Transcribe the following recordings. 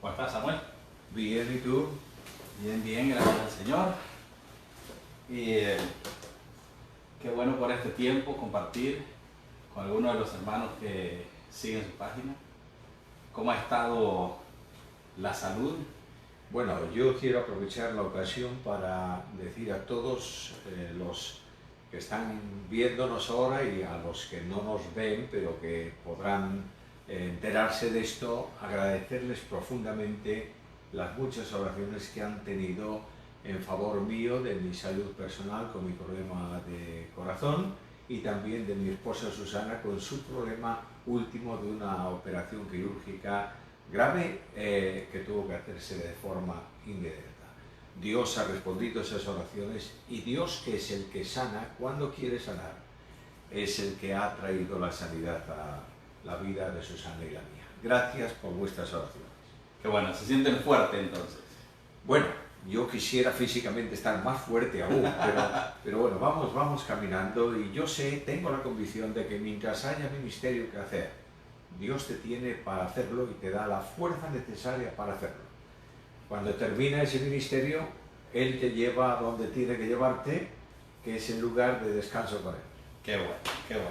¿Cómo estás, Samuel? Bien, ¿y tú? Bien, bien, gracias al Señor. Y qué bueno por este tiempo compartir con algunos de los hermanos que siguen su página. ¿Cómo ha estado la salud? Bueno, yo quiero aprovechar la ocasión para decir a todos los que están viéndonos ahora y a los que no nos ven, pero que podrán enterarse de esto, agradecerles profundamente las muchas oraciones que han tenido en favor mío, de mi salud personal con mi problema de corazón y también de mi esposa Susana con su problema último de una operación quirúrgica grave que tuvo que hacerse de forma inmediata. Dios ha respondido a esas oraciones y Dios, que es el que sana cuando quiere sanar, es el que ha traído la sanidad a la vida de Susana y la mía. Gracias por vuestras oraciones. Qué bueno, se sienten fuertes entonces. Bueno, yo quisiera físicamente estar más fuerte aún, pero bueno, vamos caminando y yo tengo la convicción de que mientras haya ministerio que hacer, Dios te tiene para hacerlo y te da la fuerza necesaria para hacerlo. Cuando termina ese ministerio, Él te lleva a donde tiene que llevarte, que es el lugar de descanso con Él. Qué bueno, qué bueno.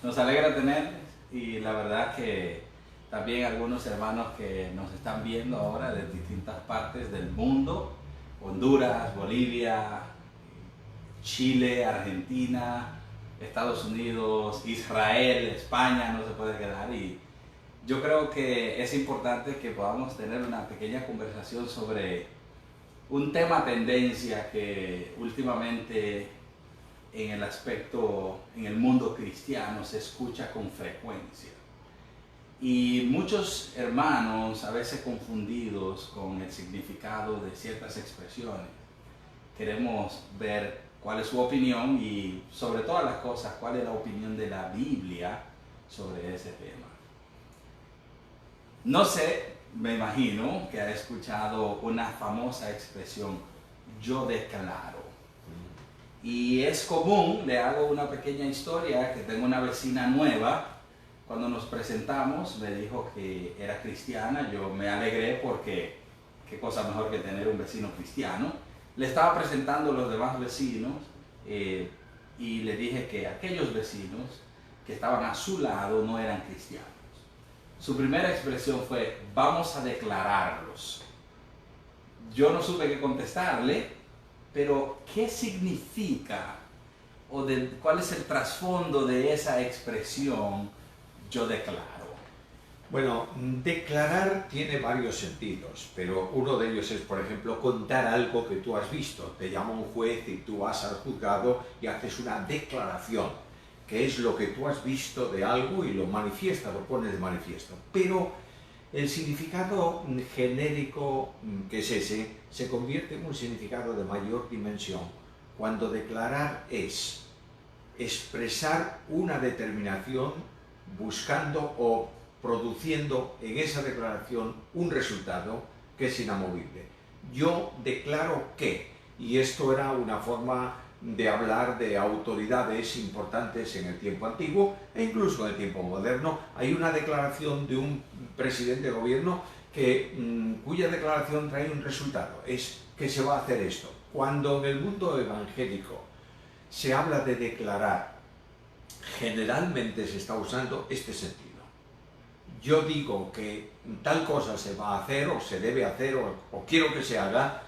Nos alegra tenerles y la verdad que también algunos hermanos que nos están viendo ahora de distintas partes del mundo, Honduras, Bolivia, Chile, Argentina, Estados Unidos, Israel, España, no se puede quedar. Y yo creo que es importante que podamos tener una pequeña conversación sobre un tema tendencia que últimamente en el aspecto, en el mundo cristiano se escucha con frecuencia. Y muchos hermanos, a veces confundidos con el significado de ciertas expresiones, queremos ver cuál es su opinión y, sobre todas las cosas, cuál es la opinión de la Biblia sobre ese tema. No sé, me imagino que ha escuchado una famosa expresión, yo declaro. Y es común, le hago una pequeña historia, que tengo una vecina nueva. Cuando nos presentamos me dijo que era cristiana, yo me alegré porque qué cosa mejor que tener un vecino cristiano. Le estaba presentando a los demás vecinos y le dije que aquellos vecinos que estaban a su lado no eran cristianos. Su primera expresión fue, vamos a declararlos. Yo no supe qué contestarle, pero ¿qué significa o cuál es el trasfondo de esa expresión? Yo declaro. Bueno, declarar tiene varios sentidos, pero uno de ellos es, por ejemplo, contar algo que tú has visto. Te llama un juez y tú vas al juzgado y haces una declaración, que es lo que tú has visto de algo y lo manifiestas, lo pones de manifiesto. Pero el significado genérico que es ese, se convierte en un significado de mayor dimensión cuando declarar es expresar una determinación buscando o produciendo en esa declaración un resultado que es inamovible. Yo declaro que, y esto era una forma de hablar de autoridades importantes en el tiempo antiguo e incluso en el tiempo moderno. Hay una declaración de un presidente de gobierno cuya declaración trae un resultado, es que se va a hacer esto. Cuando en el mundo evangélico se habla de declarar, generalmente se está usando este sentido. Yo digo que tal cosa se va a hacer o se debe hacer o quiero que se haga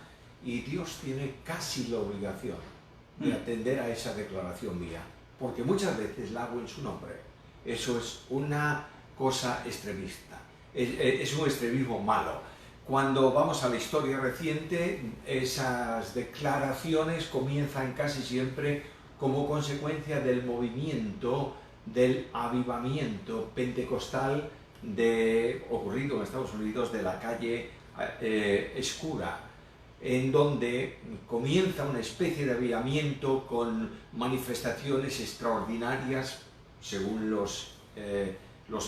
y Dios tiene casi la obligación de atender a esa declaración mía, porque muchas veces la hago en su nombre. Eso es una cosa extremista, es un extremismo malo. Cuando vamos a la historia reciente, esas declaraciones comienzan casi siempre como consecuencia del movimiento, del avivamiento pentecostal ocurrido en Estados Unidos de la calle Escura, en donde comienza una especie de avivamiento con manifestaciones extraordinarias, según los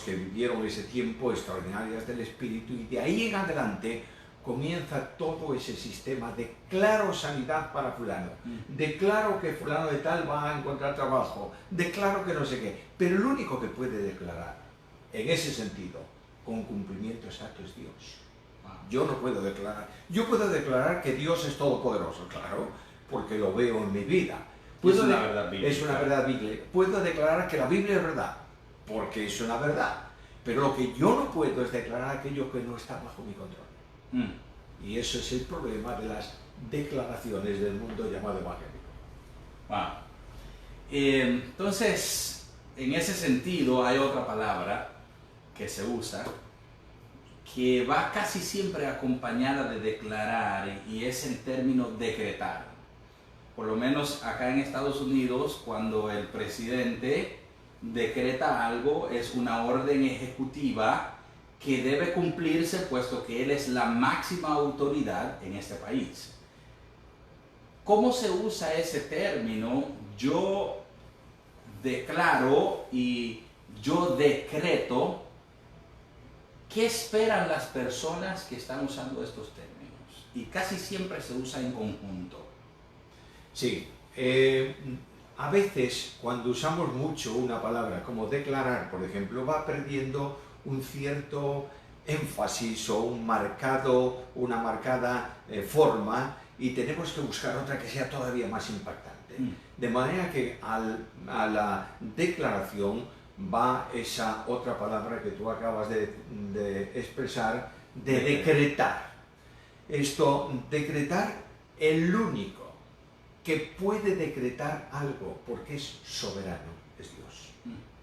que vivieron ese tiempo, extraordinarias del Espíritu, y de ahí en adelante comienza todo ese sistema. Declaro sanidad para fulano, declaro que fulano de tal va a encontrar trabajo, declaro que no sé qué, pero el único que puede declarar en ese sentido con cumplimiento exacto es Dios. yo no puedo declarar. Yo puedo declarar que Dios es todopoderoso, claro, porque lo veo en mi vida. Es una verdad bíblica. Es una verdad bíblica. Puedo declarar que la Biblia es verdad, porque es una verdad. Pero lo que yo no puedo es declarar aquello que no está bajo mi control. Y eso es el problema de las declaraciones del mundo llamado evangélico. Wow. Entonces, en ese sentido, hay otra palabra que se usa que va casi siempre acompañada de declarar, y es el término decretar. Por lo menos acá en Estados Unidos, cuando el presidente decreta algo, es una orden ejecutiva que debe cumplirse, puesto que él es la máxima autoridad en este país. ¿Cómo se usa ese término? Yo declaro y yo decreto. ¿Qué esperan las personas que están usando estos términos? Y casi siempre se usa en conjunto. Sí, a veces cuando usamos mucho una palabra como declarar, por ejemplo, va perdiendo un cierto énfasis o una marcada forma, y tenemos que buscar otra que sea todavía más impactante. De manera que a la declaración va esa otra palabra que tú acabas de expresar, de decretar. Esto, decretar, el único que puede decretar algo, porque es soberano, es Dios.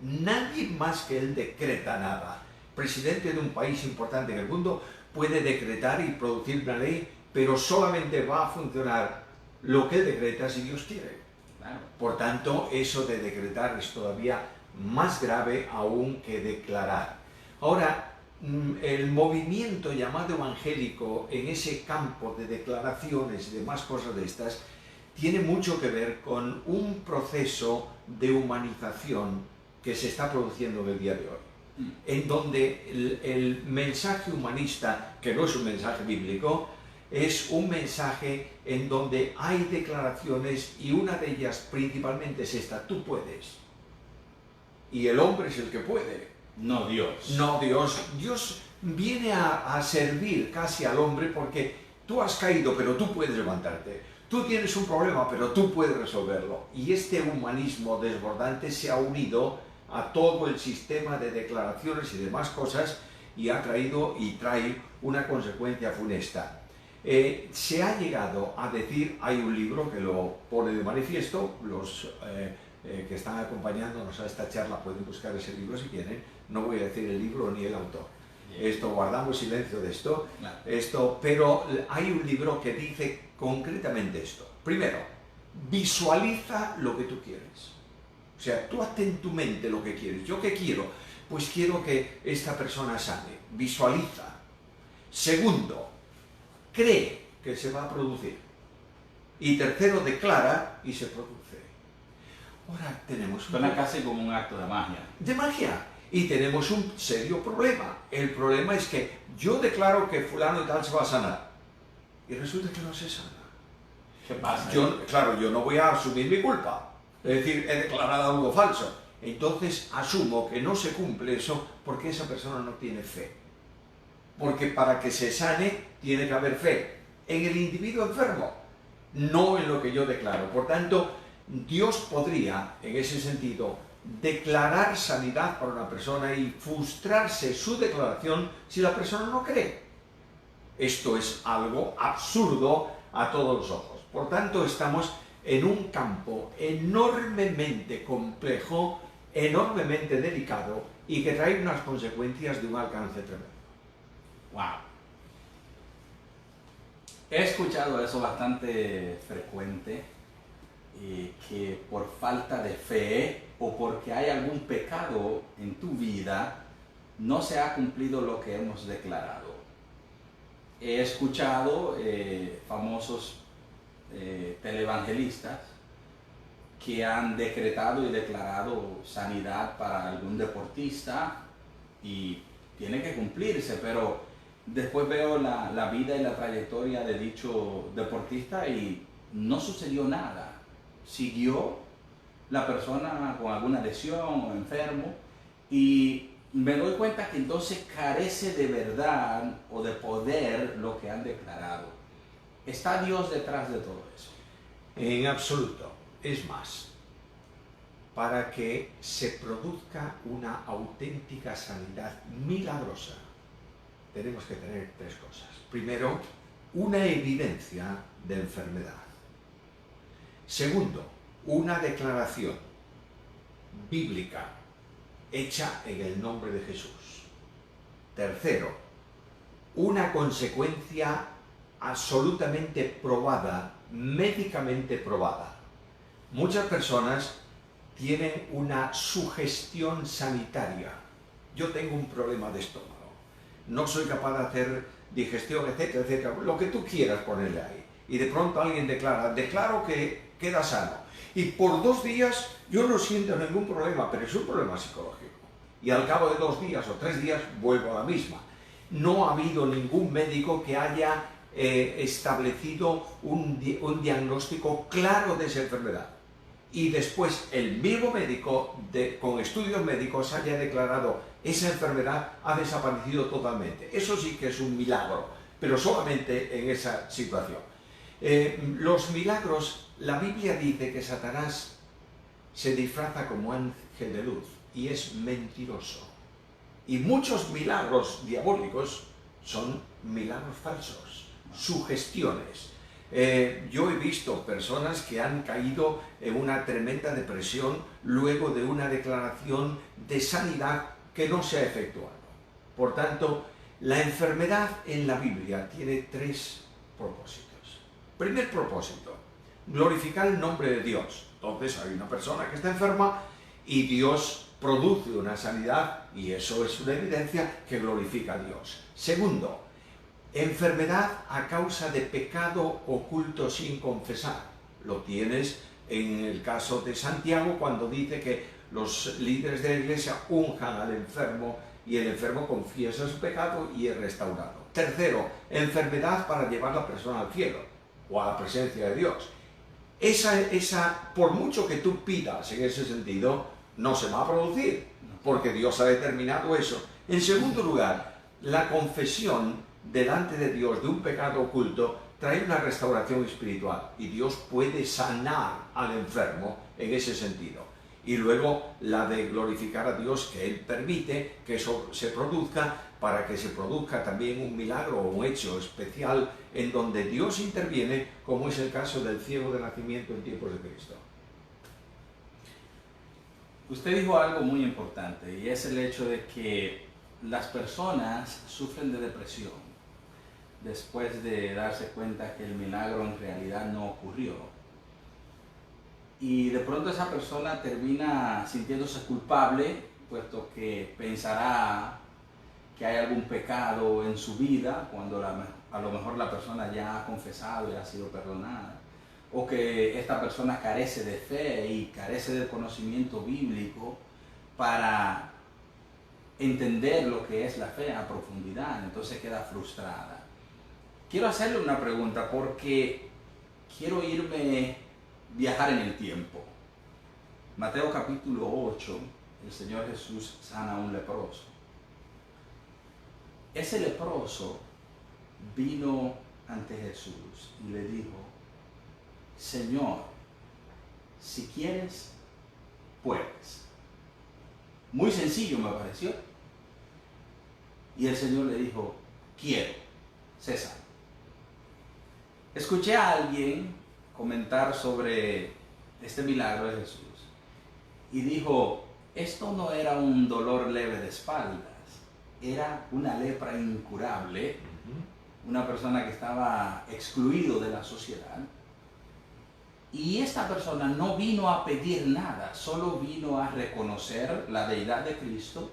Nadie más que Él decreta nada. Presidente de un país importante en el mundo puede decretar y producir una ley, pero solamente va a funcionar lo que Él decreta si Dios quiere. Por tanto, eso de decretar es todavía más grave aún que declarar. Ahora, el movimiento llamado evangélico en ese campo de declaraciones y demás cosas de estas tiene mucho que ver con un proceso de humanización que se está produciendo en el día de hoy, en donde el mensaje humanista, que no es un mensaje bíblico, es un mensaje en donde hay declaraciones, y una de ellas principalmente es esta: tú puedes. Y el hombre es el que puede. No Dios. No Dios. Dios viene a servir casi al hombre, porque tú has caído, pero tú puedes levantarte. Tú tienes un problema, pero tú puedes resolverlo. Y este humanismo desbordante se ha unido a todo el sistema de declaraciones y demás cosas, y ha traído y trae una consecuencia funesta. Se ha llegado a decir, hay un libro que lo pone de manifiesto, los que están acompañándonos a esta charla pueden buscar ese libro si quieren, no voy a decir el libro ni el autor. Esto, guardamos silencio de esto, claro. Pero hay un libro que dice concretamente esto. Primero, visualiza lo que tú quieres. O sea, tú hazte en tu mente lo que quieres. ¿Yo qué quiero? Pues quiero que esta persona sane. Visualiza. Segundo, cree que se va a producir. Y tercero, declara y se produce. Ahora tenemos Suena casi como un acto de magia. De magia. Y tenemos un serio problema. El problema es que yo declaro que fulano y tal se va a sanar, y resulta que no se sana. ¿Qué pasa? Claro, yo no voy a asumir mi culpa. Es decir, he declarado algo falso. Entonces asumo que no se cumple eso porque esa persona no tiene fe. Porque para que se sane tiene que haber fe en el individuo enfermo, no en lo que yo declaro. Por tanto, Dios podría, en ese sentido, declarar sanidad para una persona y frustrarse su declaración si la persona no cree. Esto es algo absurdo a todos los ojos. Por tanto, estamos en un campo enormemente complejo, enormemente delicado, y que trae unas consecuencias de un alcance tremendo. Wow. He escuchado eso bastante frecuente, que por falta de fe o porque hay algún pecado en tu vida, no se ha cumplido lo que hemos declarado. He escuchado famosos televangelistas que han decretado y declarado sanidad para algún deportista, y tiene que cumplirse, pero después veo la vida y la trayectoria de dicho deportista y no sucedió nada. Siguió la persona con alguna lesión o enfermo, y me doy cuenta que entonces carece de verdad o de poder lo que han declarado. ¿Está Dios detrás de todo eso? En absoluto. Es más, para que se produzca una auténtica sanidad milagrosa, tenemos que tener tres cosas. Primero, una evidencia de enfermedad. Segundo, una declaración bíblica hecha en el nombre de Jesús. Tercero, una consecuencia absolutamente probada, médicamente probada. Muchas personas tienen una sugestión sanitaria. Yo tengo un problema de estómago, no soy capaz de hacer digestión, etcétera, etcétera, lo que tú quieras ponerle ahí. Y de pronto alguien declaro que queda sano. Y por 2 días yo no siento ningún problema, pero es un problema psicológico. Y al cabo de 2 días o 3 días vuelvo a la misma. No ha habido ningún médico que haya establecido un diagnóstico claro de esa enfermedad. Y después el mismo médico, con estudios médicos, haya declarado esa enfermedad ha desaparecido totalmente. Eso sí que es un milagro, pero solamente en esa situación. Los milagros, la Biblia dice que Satanás se disfraza como ángel de luz y es mentiroso. Y muchos milagros diabólicos son milagros falsos, sugestiones. Yo he visto personas que han caído en una tremenda depresión luego de una declaración de sanidad que no se ha efectuado. Por tanto, la enfermedad en la Biblia tiene 3 propósitos. Primer propósito, glorificar el nombre de Dios. Entonces hay una persona que está enferma y Dios produce una sanidad y eso es una evidencia que glorifica a Dios. Segundo, enfermedad a causa de pecado oculto sin confesar. Lo tienes en el caso de Santiago cuando dice que los líderes de la iglesia unjan al enfermo y el enfermo confiesa su pecado y es restaurado. Tercero, enfermedad para llevar a la persona al cielo o a la presencia de Dios. Esa, por mucho que tú pidas en ese sentido, no se va a producir, porque Dios ha determinado eso. En segundo lugar, la confesión delante de Dios de un pecado oculto trae una restauración espiritual y Dios puede sanar al enfermo en ese sentido. Y luego la de glorificar a Dios, que Él permite que eso se produzca para que se produzca también un milagro o un hecho especial en donde Dios interviene, como es el caso del ciego de nacimiento en tiempos de Cristo. Usted dijo algo muy importante y es el hecho de que las personas sufren de depresión después de darse cuenta que el milagro en realidad no ocurrió. Y de pronto esa persona termina sintiéndose culpable, puesto que pensará que hay algún pecado en su vida, cuando a lo mejor la persona ya ha confesado y ha sido perdonada. O que esta persona carece de fe y carece del conocimiento bíblico para entender lo que es la fe a profundidad, entonces queda frustrada. Quiero hacerle una pregunta porque quiero viajar en el tiempo. Mateo capítulo 8, el Señor Jesús sana a un leproso. Ese leproso vino ante Jesús y le dijo: Señor, si quieres, puedes. Muy sencillo me pareció. Y el Señor le dijo: quiero, sé sano. Escuché a alguien comentar sobre este milagro de Jesús y dijo: esto no era un dolor leve de espaldas, era una lepra incurable, una persona que estaba excluido de la sociedad. Y esta persona no vino a pedir nada, solo vino a reconocer la deidad de Cristo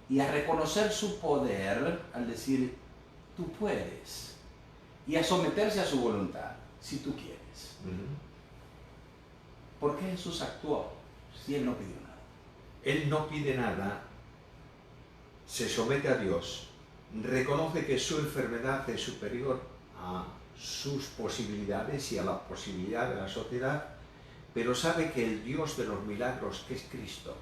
y a reconocer su poder al decir: tú puedes, y a someterse a su voluntad, si tú quieres. ¿Por qué Jesús actuó si Él no pidió nada? Él no pide nada, se somete a Dios, reconoce que su enfermedad es superior a sus posibilidades y a la posibilidad de la sociedad, pero sabe que el Dios de los milagros, que es Cristo,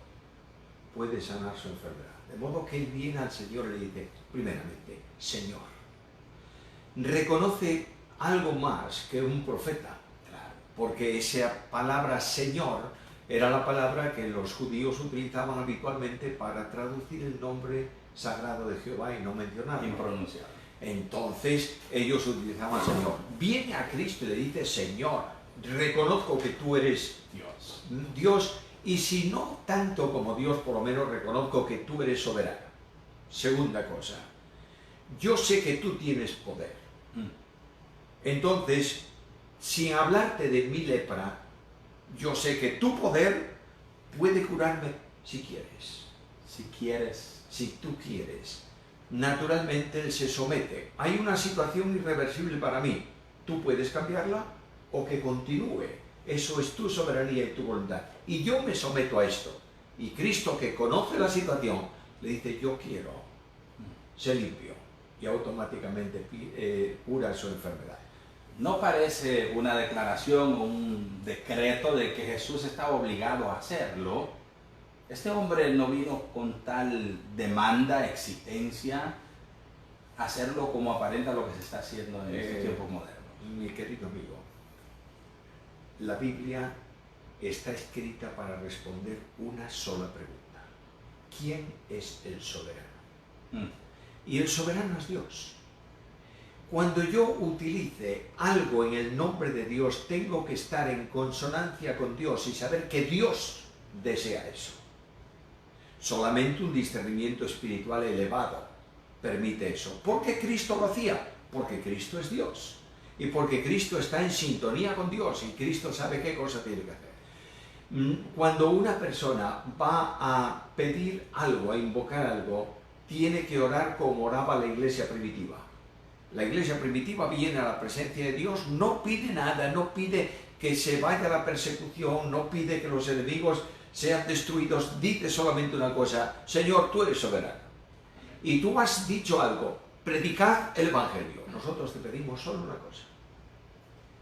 puede sanar su enfermedad. De modo que él viene al Señor y le dice, primeramente, Señor. Reconoce algo más que un profeta, porque esa palabra Señor era la palabra que los judíos utilizaban habitualmente para traducir el nombre sagrado de Jehová y no mencionarlo. Impronunciable. Entonces ellos utilizaban Señor. Viene a Cristo y le dice, Señor, reconozco que tú eres Dios, y si no tanto como Dios, por lo menos reconozco que tú eres soberano. Segunda cosa, yo sé que tú tienes poder. Entonces, sin hablarte de mi lepra, yo sé que tu poder puede curarme si quieres. Si quieres. Si tú quieres. Naturalmente él se somete. Hay una situación irreversible para mí. Tú puedes cambiarla o que continúe. Eso es tu soberanía y tu voluntad. Y yo me someto a esto. Y Cristo, que conoce la situación, le dice, yo quiero. Se limpio. Y automáticamente cura su enfermedad. No parece una declaración o un decreto de que Jesús estaba obligado a hacerlo. Este hombre no vino con tal demanda, exigencia, a hacerlo como aparenta lo que se está haciendo en estos tiempos modernos. Mi querido amigo, la Biblia está escrita para responder una sola pregunta. ¿Quién es el soberano? Y el soberano es Dios. Cuando yo utilice algo en el nombre de Dios, tengo que estar en consonancia con Dios y saber que Dios desea eso. Solamente un discernimiento espiritual elevado permite eso. ¿Por qué Cristo lo hacía? Porque Cristo es Dios. Y porque Cristo está en sintonía con Dios y Cristo sabe qué cosa tiene que hacer. Cuando una persona va a pedir algo, a invocar algo, tiene que orar como oraba la iglesia primitiva. La iglesia primitiva viene a la presencia de Dios, no pide nada, no pide que se vaya la persecución, no pide que los enemigos sean destruidos, dice solamente una cosa, Señor, tú eres soberano. Y tú has dicho algo, predicad el Evangelio. Nosotros te pedimos solo una cosa,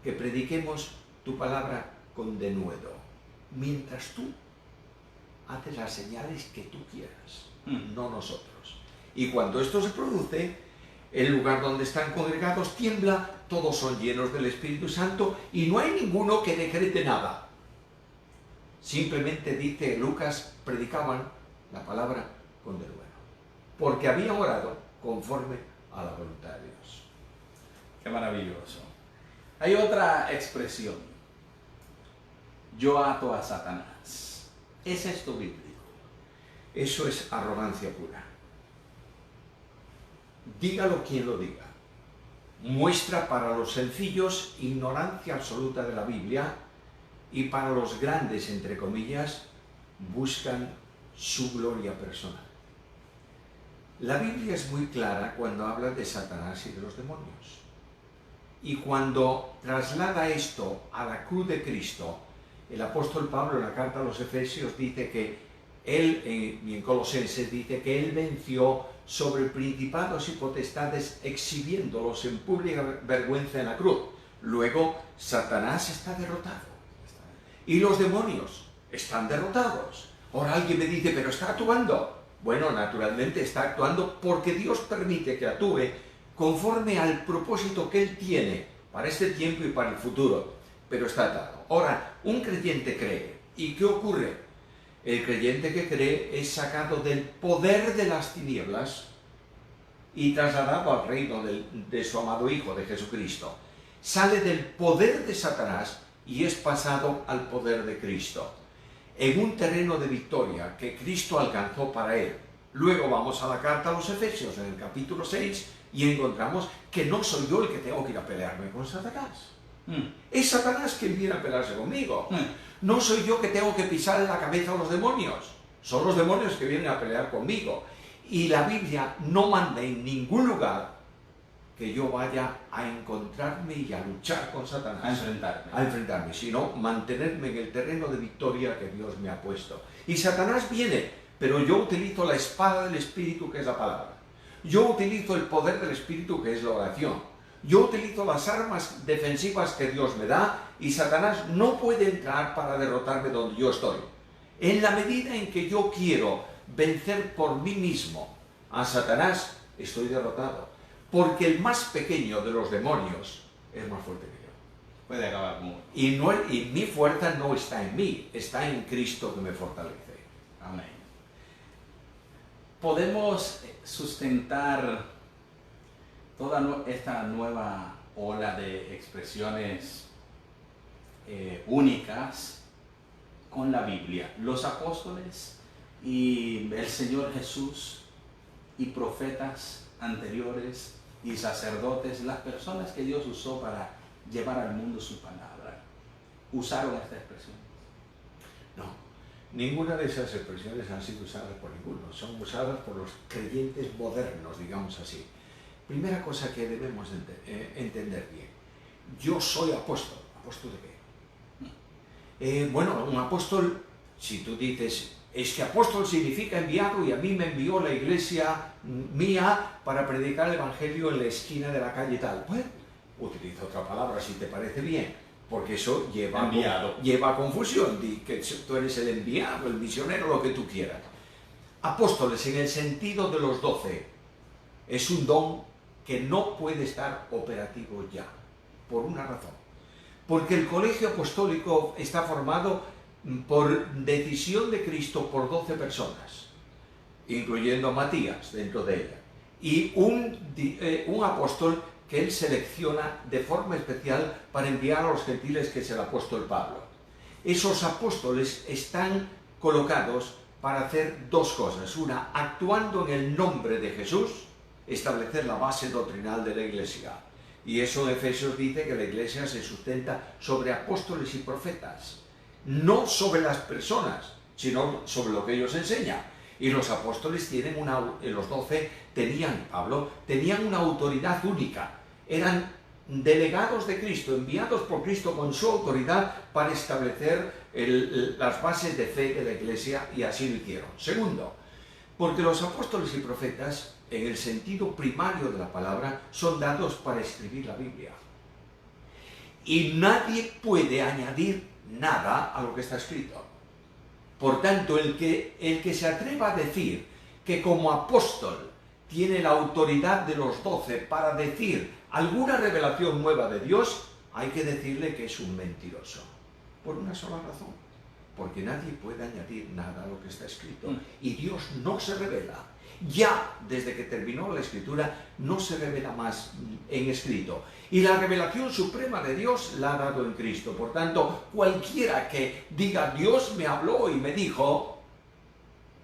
que prediquemos tu palabra con denuedo, mientras tú haces las señales que tú quieras, no nosotros. Y cuando esto se produce, el lugar donde están congregados tiembla, todos son llenos del Espíritu Santo y no hay ninguno que decrete nada. Simplemente dice Lucas, predicaban la palabra con denuedo, porque habían orado conforme a la voluntad de Dios. Qué maravilloso. Hay otra expresión. Yo ato a Satanás. ¿Es esto bíblico? Eso es arrogancia pura. Dígalo quien lo diga. Muestra para los sencillos ignorancia absoluta de la Biblia y para los grandes, entre comillas, buscan su gloria personal. La Biblia es muy clara cuando habla de Satanás y de los demonios. Y cuando traslada esto a la cruz de Cristo, el apóstol Pablo en la carta a los Efesios dice que él, y en Colosenses dice que él venció sobre principados y potestades exhibiéndolos en pública vergüenza en la cruz. Luego, Satanás está derrotado. Y los demonios están derrotados. Ahora alguien me dice, pero está actuando. Bueno, naturalmente está actuando porque Dios permite que actúe conforme al propósito que Él tiene para este tiempo y para el futuro. Pero está atado. Ahora, un creyente cree. ¿Y qué ocurre? El creyente que cree es sacado del poder de las tinieblas y trasladado al reino de su amado Hijo, de Jesucristo. Sale del poder de Satanás y es pasado al poder de Cristo, en un terreno de victoria que Cristo alcanzó para él. Luego vamos a la carta a los Efesios, en el capítulo 6, y encontramos que no soy yo el que tengo que ir a pelearme con Satanás. Es Satanás quien viene a pelearse conmigo. No soy yo que tengo que pisar en la cabeza a los demonios. Son los demonios que vienen a pelear conmigo. Y la Biblia no manda en ningún lugar que yo vaya a encontrarme y a luchar con Satanás. A enfrentarme, sino mantenerme en el terreno de victoria que Dios me ha puesto. Y Satanás viene, pero yo utilizo la espada del Espíritu, que es la palabra. Yo utilizo el poder del Espíritu, que es la oración. Yo utilizo las armas defensivas que Dios me da y Satanás no puede entrar para derrotarme donde yo estoy. En la medida en que yo quiero vencer por mí mismo a Satanás, estoy derrotado. Porque el más pequeño de los demonios es más fuerte que yo. Puede acabar con... Y mi fuerza no está en mí, está en Cristo que me fortalece. Amén. Podemos sustentar toda esta nueva ola de expresiones únicas con la Biblia. Los apóstoles y el Señor Jesús y profetas anteriores y sacerdotes, las personas que Dios usó para llevar al mundo su palabra, usaron esta expresión. No, ninguna de esas expresiones han sido usadas por ninguno, son usadas por los creyentes modernos, digamos así. Primera cosa que debemos entender bien, yo soy apóstol. ¿Apóstol de qué? Bueno, un apóstol, si tú dices, es que apóstol significa enviado y a mí me envió la iglesia mía para predicar el evangelio en la esquina de la calle tal. Bueno, utiliza otra palabra si te parece bien, porque eso lleva a confusión, di que tú eres el enviado, el misionero, lo que tú quieras. Apóstoles en el sentido de los 12 es un don que no puede estar operativo ya, por una razón. Porque el colegio apostólico está formado por decisión de Cristo por 12 personas, incluyendo a Matías dentro de ella, y un apóstol que él selecciona de forma especial para enviar a los gentiles, que es el apóstol Pablo. Esos apóstoles están colocados para hacer dos cosas. Una, actuando en el nombre de Jesús, establecer la base doctrinal de la iglesia. Y eso en Efesios dice que la iglesia se sustenta sobre apóstoles y profetas, no sobre las personas, sino sobre lo que ellos enseñan. Y los apóstoles los 12 Pablo tenían una autoridad única. Eran delegados de Cristo, enviados por Cristo con su autoridad para establecer las bases de fe de la iglesia, y así lo hicieron. Segundo, porque los apóstoles y profetas, en el sentido primario de la palabra, son dados para escribir la Biblia. Y nadie puede añadir nada a lo que está escrito. Por tanto, el que se atreva a decir que como apóstol tiene la autoridad de los 12 para decir alguna revelación nueva de Dios, hay que decirle que es un mentiroso. Por una sola razón. Porque nadie puede añadir nada a lo que está escrito. Y Dios no se revela. Ya desde que terminó la escritura no se revela más en escrito. Y la revelación suprema de Dios la ha dado en Cristo. Por tanto, cualquiera que diga Dios me habló y me dijo,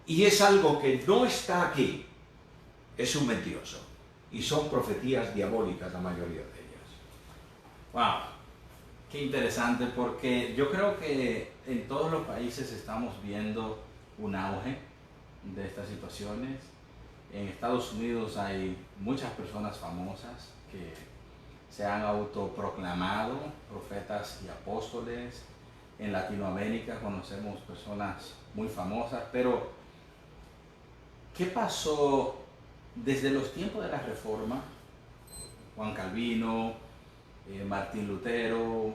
y es algo que no está aquí, es un mentiroso. Y son profecías diabólicas la mayoría de ellas. Wow, qué interesante, porque yo creo que en todos los países estamos viendo un auge de estas situaciones. En Estados Unidos hay muchas personas famosas que se han autoproclamado profetas y apóstoles. En Latinoamérica conocemos personas muy famosas, pero ¿qué pasó desde los tiempos de la Reforma? Juan Calvino, Martín Lutero,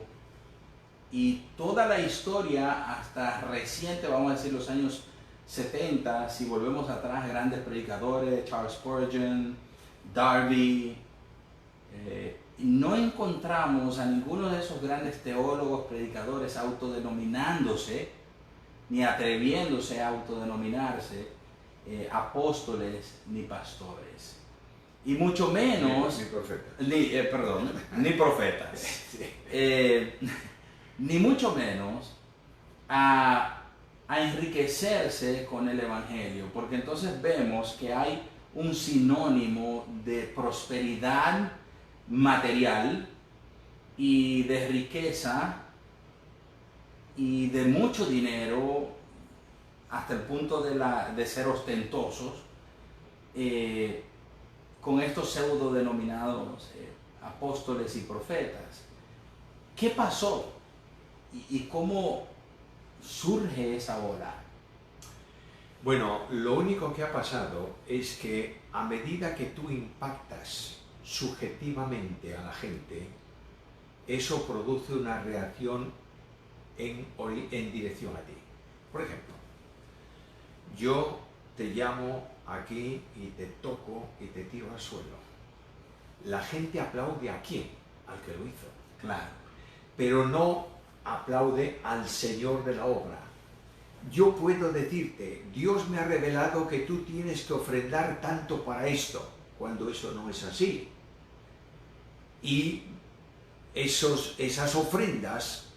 y toda la historia hasta reciente, vamos a decir los años 70, si volvemos atrás, grandes predicadores, Charles Spurgeon, Darby, no encontramos a ninguno de esos grandes teólogos, predicadores autodenominándose, ni atreviéndose a autodenominarse apóstoles ni pastores. Y mucho menos... Ni profetas. Ni profetas. Ni mucho menos a enriquecerse con el Evangelio, porque entonces vemos que hay un sinónimo de prosperidad material y de riqueza y de mucho dinero hasta el punto de ser ostentosos con estos pseudo denominados apóstoles y profetas. ¿Qué pasó? ¿Y cómo surge esa ola? Bueno, lo único que ha pasado es que a medida que tú impactas subjetivamente a la gente, eso produce una reacción en dirección a ti. Por ejemplo, yo te llamo aquí y te toco y te tiro al suelo. La gente aplaude a quién, al que lo hizo. Claro. Pero no aplaude al Señor de la obra. Yo puedo decirte, Dios me ha revelado que tú tienes que ofrendar tanto para esto, cuando eso no es así. Y esas ofrendas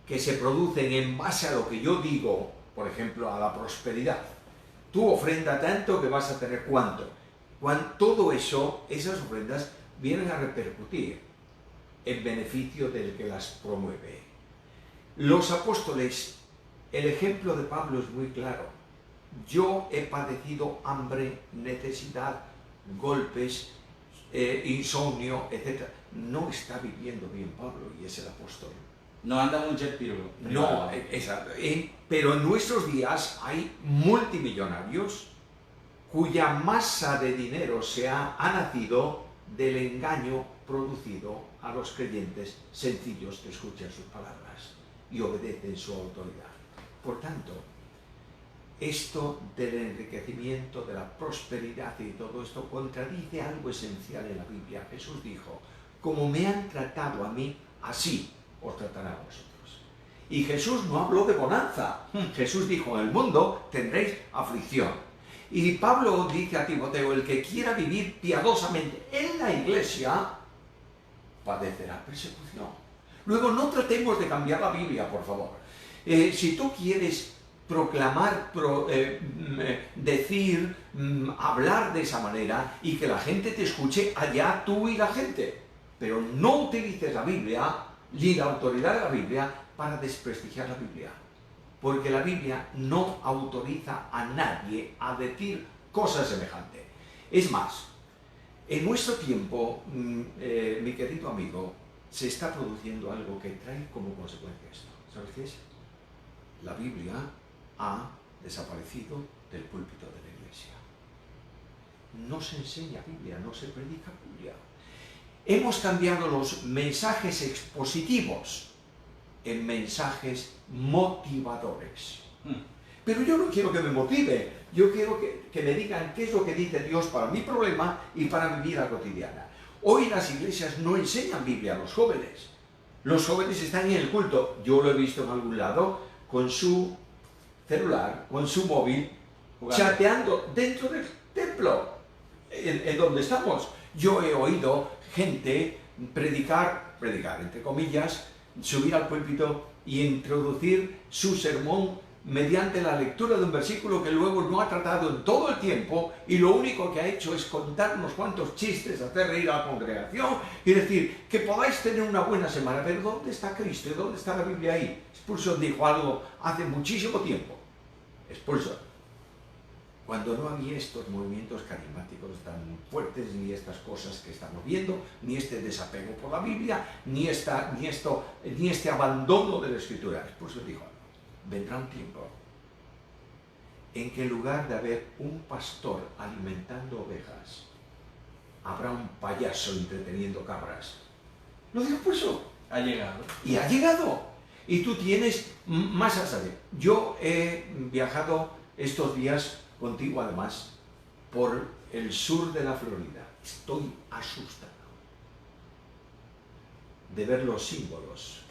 que se producen en base a lo que yo digo, por ejemplo, a la prosperidad. Tú ofrenda tanto que vas a tener cuánto. Todo eso, esas ofrendas vienen a repercutir en beneficio del que las promueve. Los apóstoles, el ejemplo de Pablo es muy claro. Yo he padecido hambre, necesidad, golpes, insomnio, etc. No está viviendo bien Pablo y es el apóstol. No anda un jet privado. No, exacto. Pero en nuestros días hay multimillonarios cuya masa de dinero ha nacido del engaño producido a los creyentes sencillos que escuchan sus palabras y obedecen su autoridad. Por tanto, esto del enriquecimiento, de la prosperidad y todo esto contradice algo esencial en la Biblia. Jesús dijo, como me han tratado a mí, así os tratará a vosotros. Y Jesús no habló de bonanza. Jesús dijo, en el mundo tendréis aflicción. Y Pablo dice a Timoteo, el que quiera vivir piadosamente en la iglesia, padecerá persecución. Luego no tratemos de cambiar la Biblia, por favor. Si tú quieres proclamar, decir, hablar de esa manera y que la gente te escuche, allá tú y la gente. Pero no utilices la Biblia ni la autoridad de la Biblia para desprestigiar la Biblia. Porque la Biblia no autoriza a nadie a decir cosas semejantes. Es más, en nuestro tiempo, mi querido amigo, se está produciendo algo que trae como consecuencia esto. ¿Sabes qué es? La Biblia ha desaparecido del púlpito de la iglesia. No se enseña Biblia, no se predica Biblia. Hemos cambiado los mensajes expositivos en mensajes motivadores. Pero yo no quiero que me motive, yo quiero que me digan qué es lo que dice Dios para mi problema y para mi vida cotidiana. Hoy las iglesias no enseñan Biblia a los jóvenes. Los jóvenes están en el culto, yo lo he visto en algún lado, con su celular, con su móvil, chateando dentro del templo en donde estamos. Yo he oído gente predicar entre comillas, subir al púlpito y introducir su sermón mediante la lectura de un versículo que luego no ha tratado en todo el tiempo y lo único que ha hecho es contar unos cuantos chistes, hacer reír a la congregación y decir que podáis tener una buena semana. Pero ¿dónde está Cristo? ¿Y dónde está la Biblia ahí? Spurgeon dijo algo hace muchísimo tiempo. Spurgeon, cuando no había estos movimientos carismáticos tan fuertes, ni estas cosas que estamos viendo, ni este desapego por la Biblia, ni este abandono de la Escritura. Spurgeon dijo, vendrá un tiempo en que en lugar de haber un pastor alimentando ovejas, habrá un payaso entreteniendo cabras. Lo dijo Spurgeon. Ha llegado. Y ha llegado. Y tú tienes más a saber. Yo he viajado estos días contigo además por el sur de la Florida. Estoy asustado de ver los símbolos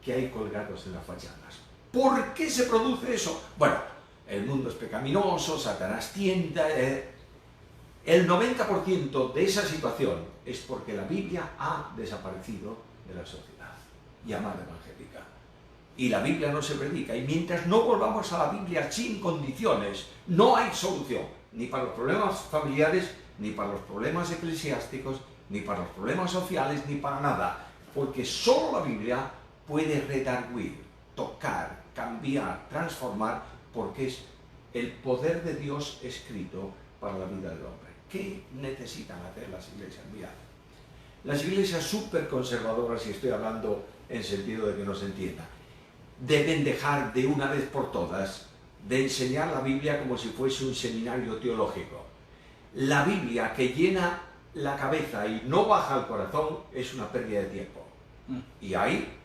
que hay colgados en las fachadas. ¿Por qué se produce eso? Bueno, el mundo es pecaminoso, Satanás tienta. El 90% de esa situación es porque la Biblia ha desaparecido de la sociedad llamada evangélica. Y la Biblia no se predica. Y mientras no volvamos a la Biblia sin condiciones, no hay solución. Ni para los problemas familiares, ni para los problemas eclesiásticos, ni para los problemas sociales, ni para nada. Porque solo la Biblia puede redarguir, tocar, cambiar, transformar, porque es el poder de Dios escrito para la vida del hombre. ¿Qué necesitan hacer las iglesias? Mirad, las iglesias súper conservadoras, y estoy hablando en sentido de que no se entienda, deben dejar de una vez por todas de enseñar la Biblia como si fuese un seminario teológico. La Biblia que llena la cabeza y no baja al corazón es una pérdida de tiempo. Y hay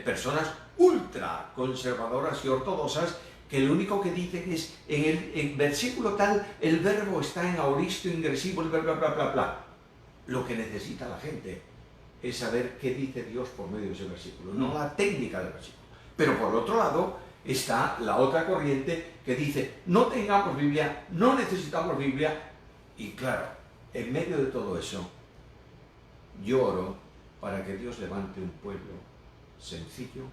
personas ultra conservadoras y ortodoxas que lo único que dicen es, en el versículo tal, el verbo está en aoristo ingresivo, bla, bla, bla, bla, bla. Lo que necesita la gente es saber qué dice Dios por medio de ese versículo, no la técnica del versículo. Pero por otro lado está la otra corriente que dice, no tengamos Biblia, no necesitamos Biblia, y claro, en medio de todo eso, yo oro para que Dios levante un pueblo sencillo,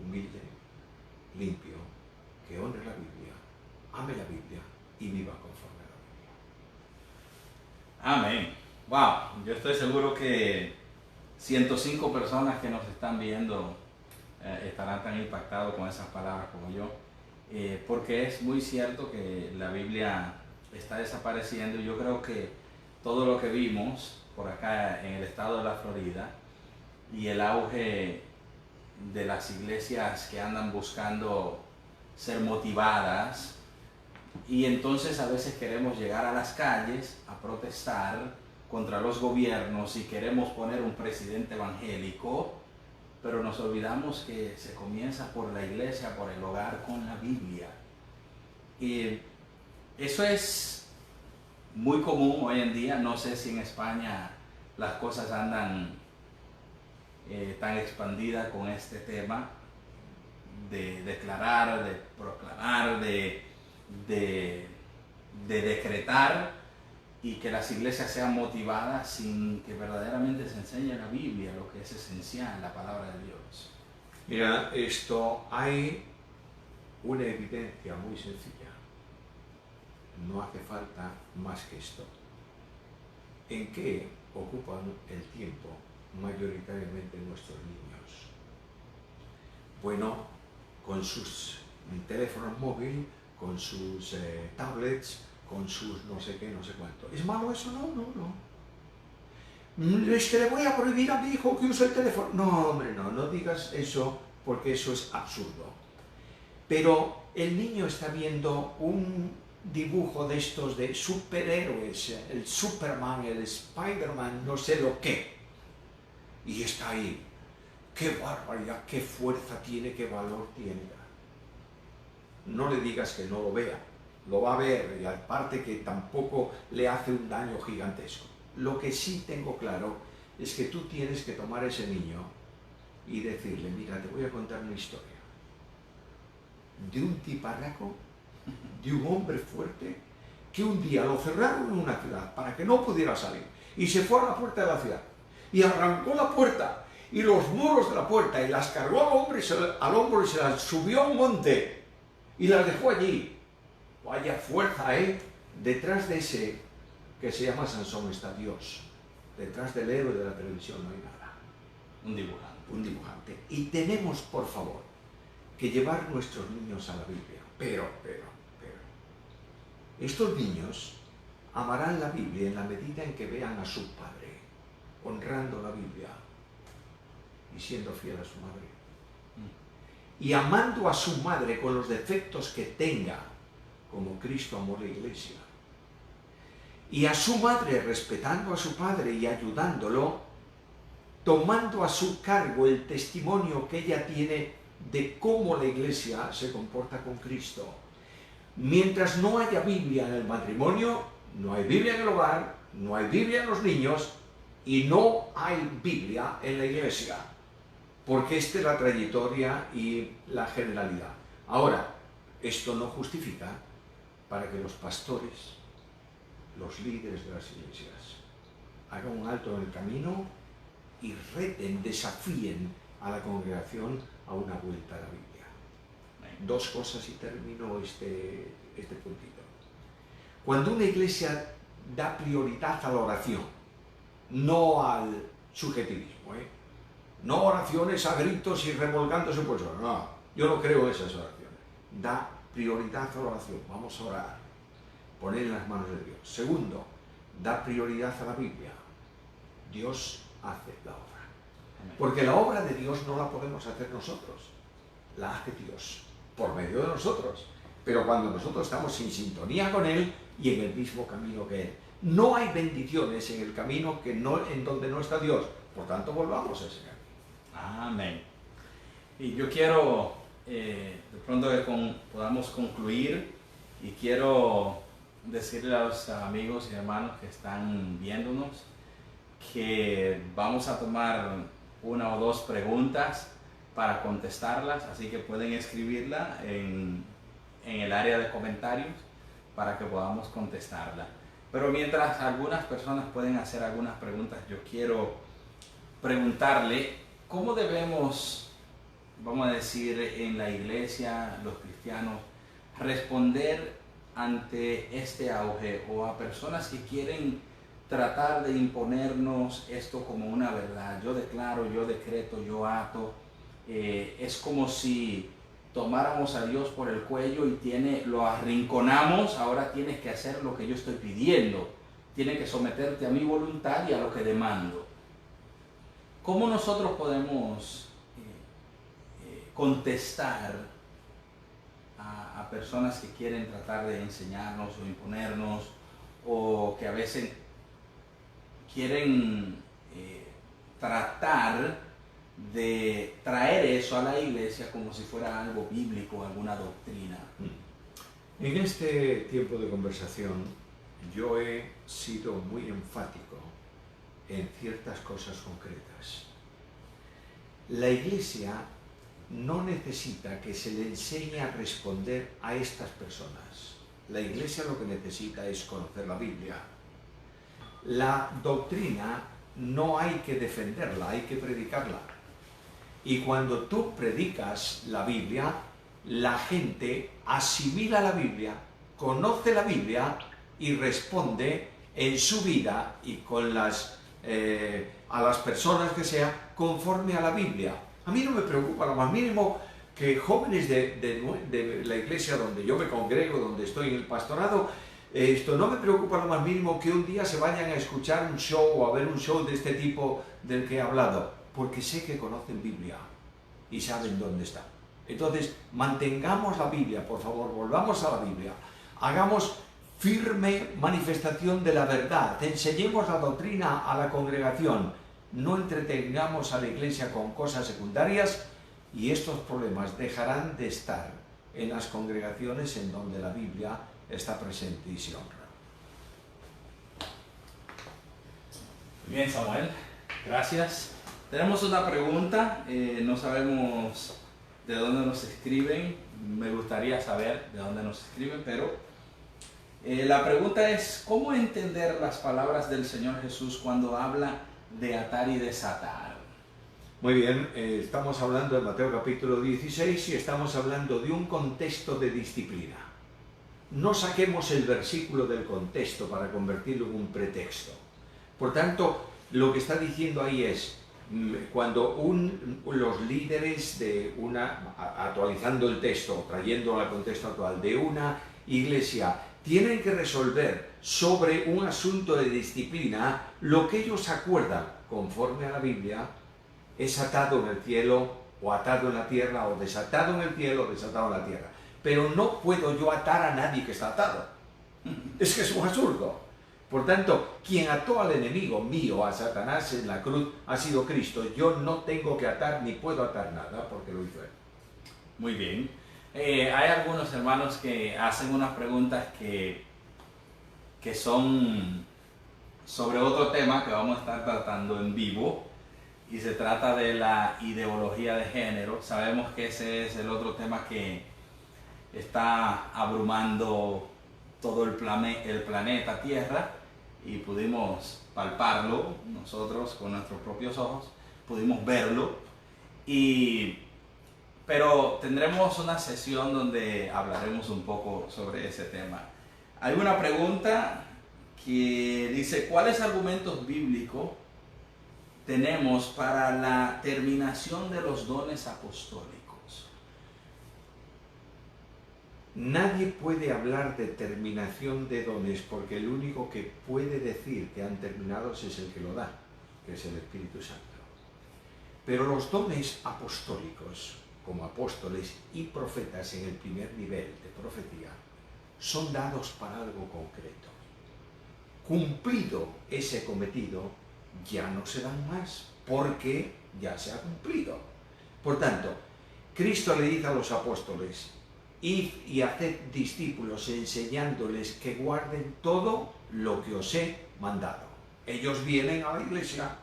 humilde, limpio, que honre la Biblia, ame la Biblia y viva conforme a la Biblia. Amén. Wow, yo estoy seguro que 105 personas que nos están viendo estarán tan impactados con esas palabras como yo, porque es muy cierto que la Biblia está desapareciendo. Yo creo que todo lo que vimos por acá en el estado de la Florida y el auge de las iglesias que andan buscando ser motivadas, y entonces a veces queremos llegar a las calles a protestar contra los gobiernos y queremos poner un presidente evangélico, pero nos olvidamos que se comienza por la iglesia, por el hogar, con la Biblia. Y eso es muy común hoy en día. No sé si en España las cosas andan tan expandidas con este tema de declarar, de proclamar, de decretar, y que las iglesias sean motivadas sin que verdaderamente se enseñe la Biblia, lo que es esencial, la palabra de Dios. Mira, hay una evidencia muy sencilla. No hace falta más que esto. ¿En qué ocupan el tiempo mayoritariamente nuestros niños? Bueno, con sus teléfonos móviles, con sus tablets, con sus no sé qué, no sé cuánto. ¿Es malo eso? No, no, no. Es que le voy a prohibir a mi hijo que use el teléfono. No, hombre, no digas eso, porque eso es absurdo. Pero el niño está viendo un dibujo de estos de superhéroes, el Superman, el Spider-Man, no sé lo qué. Y está ahí. ¡Qué barbaridad! ¡Qué fuerza tiene! ¡Qué valor tiene! No le digas que no lo vea. Lo va a ver, y aparte que tampoco le hace un daño gigantesco. Lo que sí tengo claro es que tú tienes que tomar a ese niño y decirle, mira, te voy a contar una historia de un tiparraco, de un hombre fuerte, que un día lo cerraron en una ciudad para que no pudiera salir, y se fue a la puerta de la ciudad, y arrancó la puerta, y los muros de la puerta, y las cargó al hombro y se las subió a un monte, y las dejó allí. Vaya fuerza, ¿eh? Detrás de ese que se llama Sansón está Dios. Detrás del héroe de la televisión no hay nada. Un dibujante. Un dibujante. Y tenemos, por favor, que llevar nuestros niños a la Biblia. Pero, estos niños amarán la Biblia en la medida en que vean a su padre honrando la Biblia y siendo fiel a su madre. Y amando a su madre con los defectos que tenga, como Cristo amó la iglesia. Y a su madre respetando a su padre y ayudándolo, tomando a su cargo el testimonio que ella tiene de cómo la iglesia se comporta con Cristo. Mientras no haya Biblia en el matrimonio, no hay Biblia en el hogar, no hay Biblia en los niños y no hay Biblia en la iglesia. Porque esta es la trayectoria y la generalidad. Ahora, esto no justifica para que los pastores, los líderes de las iglesias, hagan un alto en el camino y reten, desafíen a la congregación a una vuelta a la Biblia. Dos cosas y termino este puntito. Cuando una iglesia da prioridad a la oración, no al subjetivismo, no oraciones a gritos y revolcándose por eso, no, yo no creo en esas oraciones. Da prioridad a la oración, vamos a orar, poner en las manos de Dios. Segundo, da prioridad a la Biblia. Dios hace la obra. Porque la obra de Dios no la podemos hacer nosotros, la hace Dios, por medio de nosotros. Pero cuando nosotros estamos en sintonía con Él y en el mismo camino que Él. No hay bendiciones en el camino en donde no está Dios. Por tanto, volvamos a ese camino. Amén. Y yo quiero de pronto que podamos concluir, y quiero decirle a los amigos y hermanos que están viéndonos que vamos a tomar una o dos preguntas para contestarlas, así que pueden escribirla en el área de comentarios para que podamos contestarla. Pero mientras algunas personas pueden hacer algunas preguntas, yo quiero preguntarle cómo debemos, vamos a decir, en la iglesia, los cristianos, responder ante este auge o a personas que quieren tratar de imponernos esto como una verdad. Yo declaro, yo decreto, yo ato. Es como si tomáramos a Dios por el cuello y lo arrinconamos. Ahora tienes que hacer lo que yo estoy pidiendo. Tienes que someterte a mi voluntad y a lo que demando. ¿Cómo nosotros podemos contestar a personas que quieren tratar de enseñarnos o imponernos, o que a veces quieren tratar de traer eso a la iglesia como si fuera algo bíblico, alguna doctrina? En este tiempo de conversación yo he sido muy enfático en ciertas cosas concretas. La iglesia no necesita que se le enseñe a responder a estas personas. La iglesia lo que necesita es conocer la Biblia. La doctrina no hay que defenderla, hay que predicarla. Y cuando tú predicas la Biblia, la gente asimila la Biblia, conoce la Biblia y responde en su vida y con a las personas que sea conforme a la Biblia. A mí no me preocupa lo más mínimo que jóvenes de la iglesia donde yo me congrego, donde estoy en el pastorado, esto no me preocupa lo más mínimo que un día se vayan a escuchar un show o a ver un show de este tipo del que he hablado, porque sé que conocen Biblia y saben dónde está. Entonces, mantengamos la Biblia, por favor, volvamos a la Biblia, hagamos firme manifestación de la verdad, enseñemos la doctrina a la congregación, no entretengamos a la iglesia con cosas secundarias y estos problemas dejarán de estar en las congregaciones en donde la Biblia está presente y se honra. Bien, Samuel, gracias. Tenemos una pregunta, no sabemos de dónde nos escriben, me gustaría saber de dónde nos escriben, pero la pregunta es: ¿cómo entender las palabras del Señor Jesús cuando habla de atar y desatar? Muy bien, estamos hablando de Mateo capítulo 16 y estamos hablando de un contexto de disciplina. No saquemos el versículo del contexto para convertirlo en un pretexto. Por tanto, lo que está diciendo ahí es, cuando los líderes actualizando el texto, trayéndolo al contexto actual, de una iglesia, tienen que resolver sobre un asunto de disciplina, lo que ellos acuerdan conforme a la Biblia es atado en el cielo o atado en la tierra, o desatado en el cielo o desatado en la tierra. Pero no puedo yo atar a nadie que está atado. Es que es un absurdo. Por tanto, quien ató al enemigo mío, a Satanás en la cruz, ha sido Cristo. Yo no tengo que atar ni puedo atar nada porque lo hizo Él. Muy bien. Hay algunos hermanos que hacen unas preguntas que son sobre otro tema que vamos a estar tratando en vivo, y se trata de la ideología de género. Sabemos que ese es el otro tema que está abrumando todo el planeta Tierra, y pudimos palparlo nosotros con nuestros propios ojos, pudimos verlo, pero tendremos una sesión donde hablaremos un poco sobre ese tema. Hay una pregunta que dice: ¿cuáles argumentos bíblicos tenemos para la terminación de los dones apostólicos? Nadie puede hablar de terminación de dones porque el único que puede decir que han terminado es el que lo da, que es el Espíritu Santo. Pero los dones apostólicos, como apóstoles y profetas en el primer nivel de profecía, son dados para algo concreto. Cumplido ese cometido, ya no se dan más, porque ya se ha cumplido. Por tanto, Cristo le dice a los apóstoles, id y haced discípulos enseñándoles que guarden todo lo que os he mandado. Ellos vienen a la iglesia,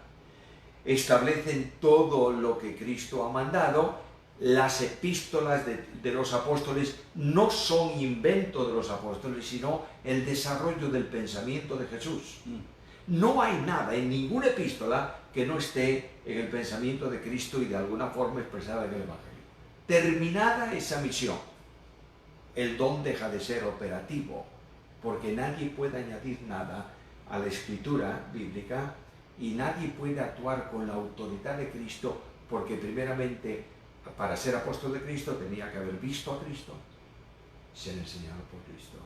establecen todo lo que Cristo ha mandado. Las epístolas de los apóstoles no son invento de los apóstoles, sino el desarrollo del pensamiento de Jesús. No hay nada en ninguna epístola que no esté en el pensamiento de Cristo y de alguna forma expresada en el Evangelio. Terminada esa misión, el don deja de ser operativo, porque nadie puede añadir nada a la escritura bíblica y nadie puede actuar con la autoridad de Cristo, porque primeramente, para ser apóstol de Cristo, tenía que haber visto a Cristo, ser enseñado por Cristo.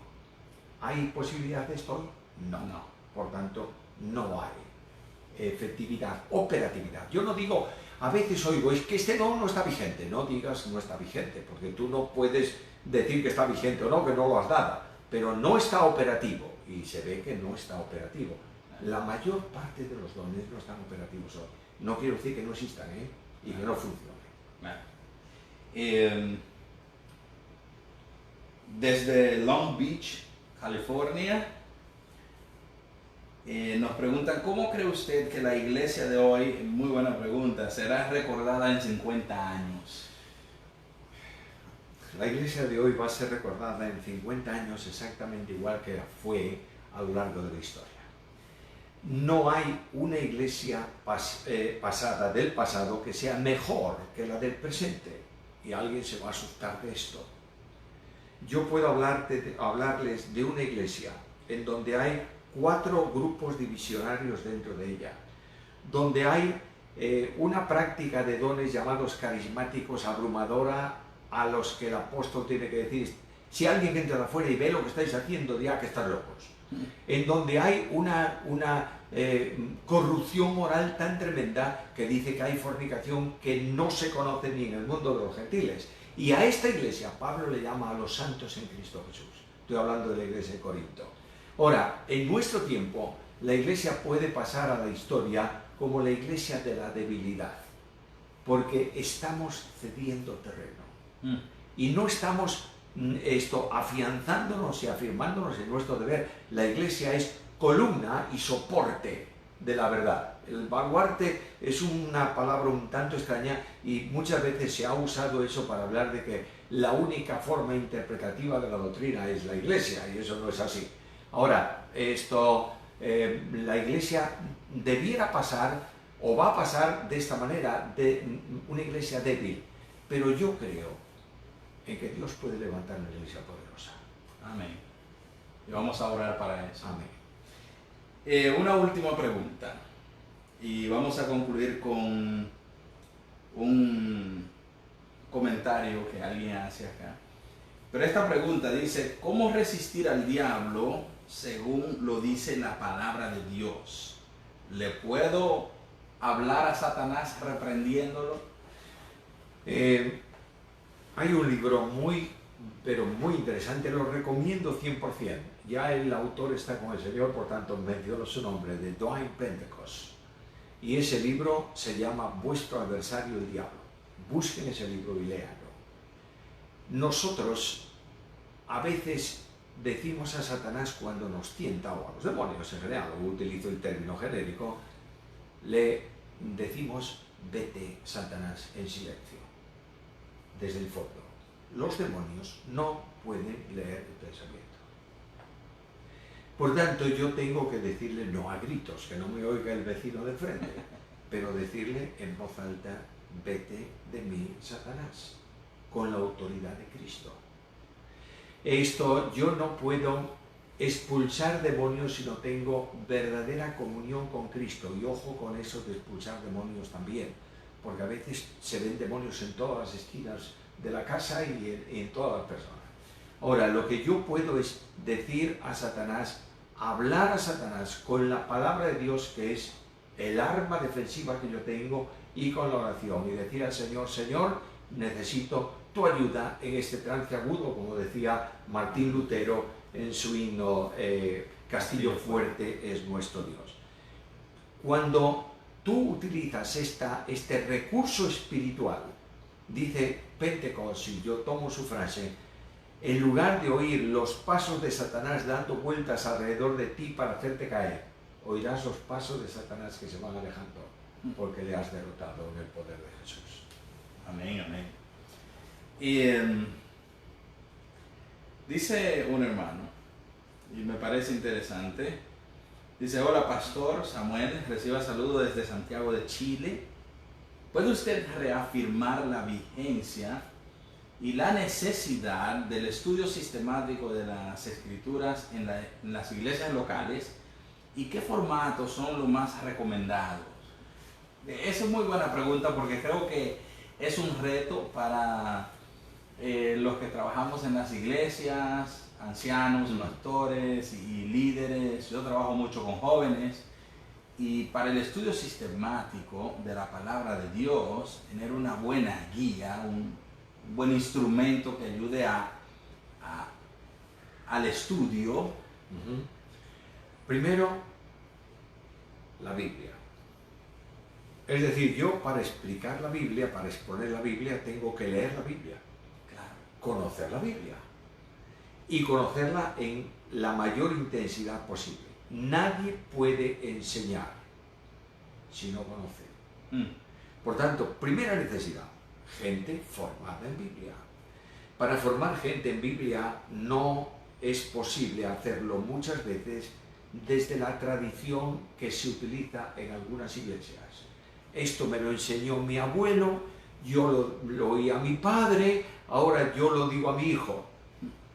¿Hay posibilidad de esto hoy? No. Por tanto, no hay efectividad, operatividad. Yo no digo, a veces oigo, es que este don no está vigente. No digas no está vigente, porque tú no puedes decir que está vigente o no, que no lo has dado, pero no está operativo, y se ve que no está operativo. La mayor parte de los dones no están operativos hoy. No quiero decir que no existan, y que no funcionen. Desde Long Beach, California, nos preguntan, ¿cómo cree usted que la iglesia de hoy, muy buena pregunta, será recordada en 50 años? La iglesia de hoy va a ser recordada en 50 años exactamente igual que fue a lo largo de la historia. No hay una iglesia pasada del pasado que sea mejor que la del presente. Y alguien se va a asustar de esto. Yo puedo hablarles de una iglesia en donde hay 4 grupos divisionarios dentro de ella, donde hay una práctica de dones llamados carismáticos abrumadora, a los que el apóstol tiene que decir, si alguien entra de afuera y ve lo que estáis haciendo, dirá que están locos. En donde hay una corrupción moral tan tremenda que dice que hay fornicación que no se conoce ni en el mundo de los gentiles. Y a esta iglesia Pablo le llama a los santos en Cristo Jesús. Estoy hablando de la iglesia de Corinto. Ahora, en nuestro tiempo, la iglesia puede pasar a la historia como la iglesia de la debilidad, porque estamos cediendo terreno. Y no estamos afianzándonos y afirmándonos en nuestro deber. La iglesia es columna y soporte de la verdad. El baluarte es una palabra un tanto extraña y muchas veces se ha usado eso para hablar de que la única forma interpretativa de la doctrina es la iglesia, y eso no es así. Ahora, la iglesia debiera pasar o va a pasar de esta manera, de una iglesia débil, pero yo creo en que Dios puede levantar una iglesia poderosa. Amén. Y vamos a orar para eso. Amén. Una última pregunta y vamos a concluir con un comentario que alguien hace acá. Pero esta pregunta dice, ¿cómo resistir al diablo según lo dice la palabra de Dios? ¿Le puedo hablar a Satanás reprendiéndolo? Hay un libro pero muy interesante, lo recomiendo 100%. Ya el autor está con el Señor, por tanto menciono su nombre, de Dwight Pentecost. Y ese libro se llama Vuestro adversario el diablo. Busquen ese libro y léanlo. Nosotros a veces decimos a Satanás cuando nos tienta, o a los demonios en general, o utilizo el término genérico, le decimos, vete Satanás en silencio, desde el fondo. Los demonios no pueden leer el pensamiento. Por tanto, yo tengo que decirle no a gritos, que no me oiga el vecino de frente, pero decirle en voz alta, vete de mí, Satanás, con la autoridad de Cristo. Yo no puedo expulsar demonios si no tengo verdadera comunión con Cristo. Y ojo con eso de expulsar demonios también, porque a veces se ven demonios en todas las esquinas de la casa y en todas las personas. Ahora, lo que yo puedo es decir a Satanás, hablar a Satanás con la palabra de Dios, que es el arma defensiva que yo tengo, y con la oración, y decir al Señor, Señor, necesito tu ayuda en este trance agudo, como decía Martín Lutero en su himno Castillo fuerte es nuestro Dios. Cuando tú utilizas este recurso espiritual Dice Pentecostés, y yo tomo su frase, en lugar de oír los pasos de Satanás dando vueltas alrededor de ti para hacerte caer, oirás los pasos de Satanás que se van alejando, porque le has derrotado en el poder de Jesús. Amén, amén. Y dice un hermano, y me parece interesante, dice: hola pastor Samuel, reciba saludos desde Santiago de Chile. ¿Puede usted reafirmar la vigencia y la necesidad del estudio sistemático de las escrituras en las iglesias locales? ¿Y qué formatos son los más recomendados? Esa es muy buena pregunta, porque creo que es un reto para los que trabajamos en las iglesias, ancianos, pastores y líderes. Yo trabajo mucho con jóvenes, y para el estudio sistemático de la palabra de Dios, tener una buena guía, un buen instrumento que ayude al estudio. Primero, la Biblia. Es decir, yo para explicar la Biblia, para exponer la Biblia, tengo que leer la Biblia, Claro. conocer la Biblia y conocerla en la mayor intensidad posible. Nadie puede enseñar si no conoce. Por tanto, primera necesidad, gente formada en Biblia. Para formar gente en Biblia no es posible hacerlo muchas veces desde la tradición que se utiliza en algunas iglesias. Esto me lo enseñó mi abuelo, yo lo oí a mi padre, ahora yo lo digo a mi hijo.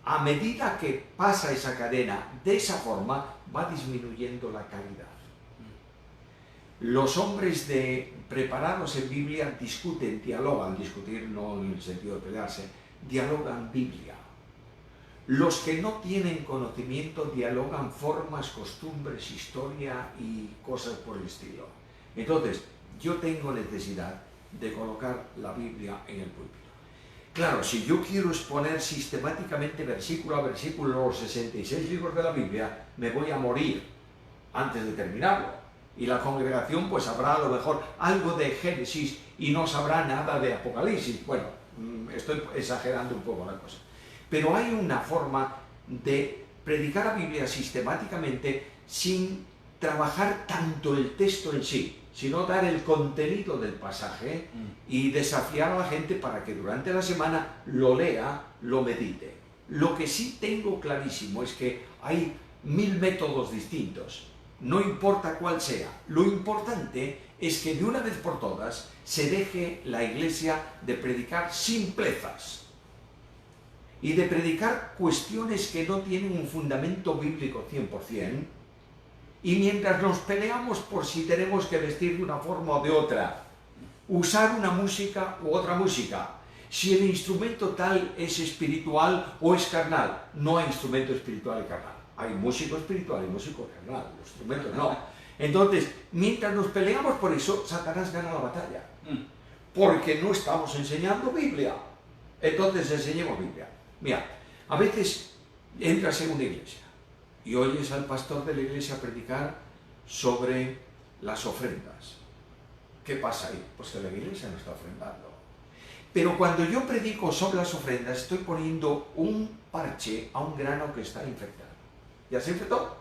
A medida que pasa esa cadena de esa forma, va disminuyendo la calidad. Los hombres preparados en Biblia discuten, dialogan, discutir no en el sentido de pelearse, dialogan Biblia. Los que no tienen conocimiento dialogan formas, costumbres, historia y cosas por el estilo. Entonces, yo tengo necesidad de colocar la Biblia en el púlpito. Claro, si yo quiero exponer sistemáticamente versículo a versículo los 66 libros de la Biblia, me voy a morir antes de terminarlo. Y la congregación pues sabrá a lo mejor algo de Génesis y no sabrá nada de Apocalipsis. Bueno, estoy exagerando un poco la cosa. Pero hay una forma de predicar la Biblia sistemáticamente sin trabajar tanto el texto en sí, sino dar el contenido del pasaje y desafiar a la gente para que durante la semana lo lea, lo medite. Lo que sí tengo clarísimo es que hay 1000 métodos distintos, no importa cuál sea. Lo importante es que de una vez por todas se deje la iglesia de predicar simplezas y de predicar cuestiones que no tienen un fundamento bíblico 100%, y mientras nos peleamos por si tenemos que vestir de una forma o de otra, usar una música u otra música, si el instrumento tal es espiritual o es carnal, no hay instrumento espiritual y carnal. Hay músico espiritual y músico carnal, los instrumentos no. Entonces, mientras nos peleamos por eso, Satanás gana la batalla. Porque no estamos enseñando Biblia. Entonces enseñemos Biblia. Mira, a veces entras en una iglesia y oyes al pastor de la iglesia predicar sobre las ofrendas. ¿Qué pasa ahí? Pues que la iglesia no está ofrendando. Pero cuando yo predico sobre las ofrendas, estoy poniendo un parche a un grano que está infectado. ¿Ya se infectó?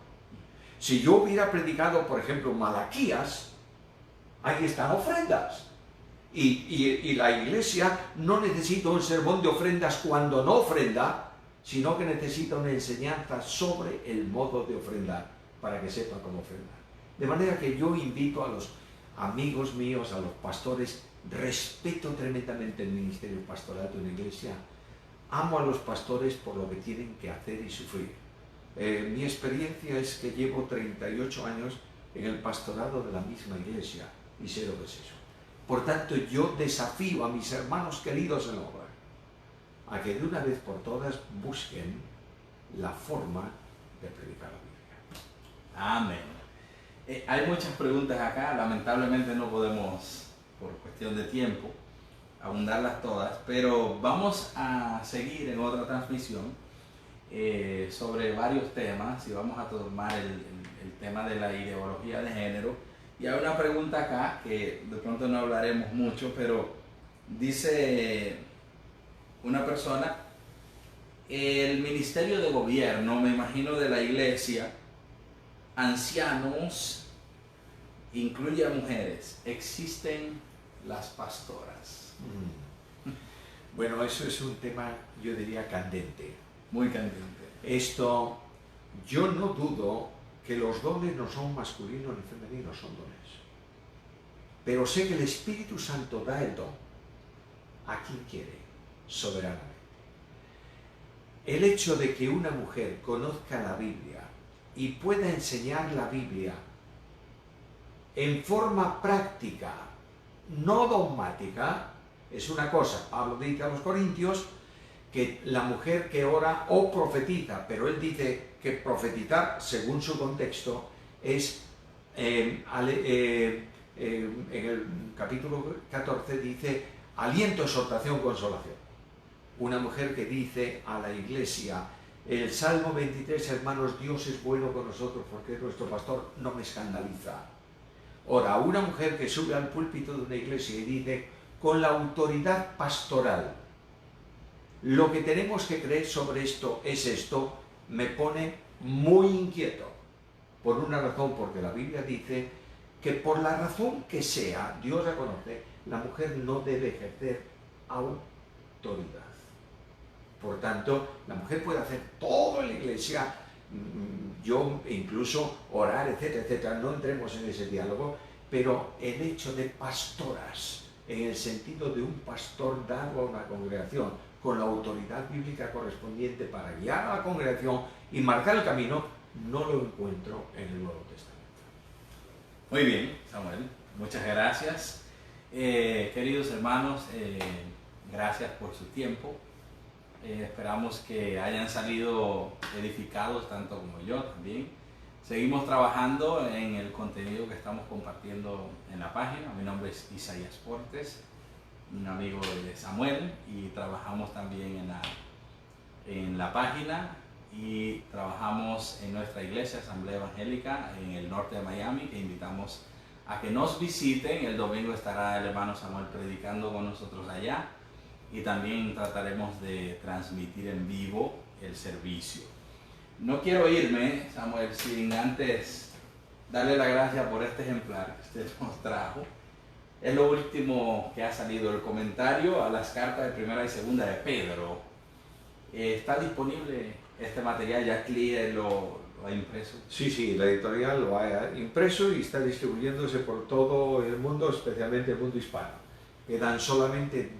Si yo hubiera predicado, por ejemplo, Malaquías, ahí están ofrendas. Y la iglesia no necesita un sermón de ofrendas cuando no ofrenda, sino que necesita una enseñanza sobre el modo de ofrendar, para que sepa cómo ofrendar. De manera que yo invito a los amigos míos, a los pastores, respeto tremendamente el ministerio pastoral de una iglesia, amo a los pastores por lo que tienen que hacer y sufrir. Mi experiencia es que llevo 38 años en el pastorado de la misma iglesia y sé lo que es eso. Por tanto, yo desafío a mis hermanos queridos en la obra a que de una vez por todas busquen la forma de predicar la Biblia. Amén. Hay muchas preguntas acá, lamentablemente no podemos, por cuestión de tiempo, abundarlas todas, pero vamos a seguir en otra transmisión sobre varios temas, y vamos a tomar el tema de la ideología de género. Y hay una pregunta acá que de pronto no hablaremos mucho, pero Dice una persona, el ministerio de gobierno, me imagino de la iglesia, ancianos, incluye a mujeres, existen las pastoras. Bueno, eso es un tema, yo diría, candente. Muy candente. Esto, yo no dudo que los dones no son masculinos ni femeninos, son dones. Pero sé que el Espíritu Santo da el don a quien quiere, soberanamente. El hecho de que una mujer conozca la Biblia y pueda enseñar la Biblia en forma práctica, no dogmática, es una cosa. Pablo dice a los Corintios que la mujer que ora o profetiza, pero él dice que profetizar, según su contexto, es, en el capítulo 14 dice, aliento, exhortación, consolación. Una mujer que dice a la iglesia, el Salmo 23, hermanos, Dios es bueno con nosotros porque es nuestro pastor, no me escandaliza. Ahora, una mujer que sube al púlpito de una iglesia y dice, con la autoridad pastoral, lo que tenemos que creer sobre esto es esto, me pone muy inquieto. Por una razón, porque la Biblia dice que por la razón que sea, Dios reconoce, la mujer no debe ejercer autoridad. Por tanto, la mujer puede hacer todo en la iglesia, yo incluso orar, etcétera, etcétera, no entremos en ese diálogo, pero el hecho de pastoras, en el sentido de un pastor dado a una congregación, con la autoridad bíblica correspondiente para guiar a la congregación y marcar el camino, no lo encuentro en el Nuevo Testamento. Muy bien, Samuel, muchas gracias. Queridos hermanos, gracias por su tiempo. Esperamos que hayan salido edificados tanto como yo también. Seguimos trabajando en el contenido que estamos compartiendo en la página. Mi nombre es Isaías Portes, un amigo de Samuel, y trabajamos también en la página y trabajamos en nuestra iglesia Asamblea Evangélica en el norte de Miami, que invitamos a que nos visiten. El domingo estará el hermano Samuel predicando con nosotros allá y también trataremos de transmitir en vivo el servicio. No quiero irme, Samuel, sin antes darle la gracia por este ejemplar que usted nos trajo. Es lo último que ha salido, el comentario a las cartas de primera y segunda de Pedro. ¿Está disponible este material? ¿Ya Clear lo ha impreso? Sí, la editorial lo ha impreso y está distribuyéndose por todo el mundo, especialmente el mundo hispano. Quedan solamente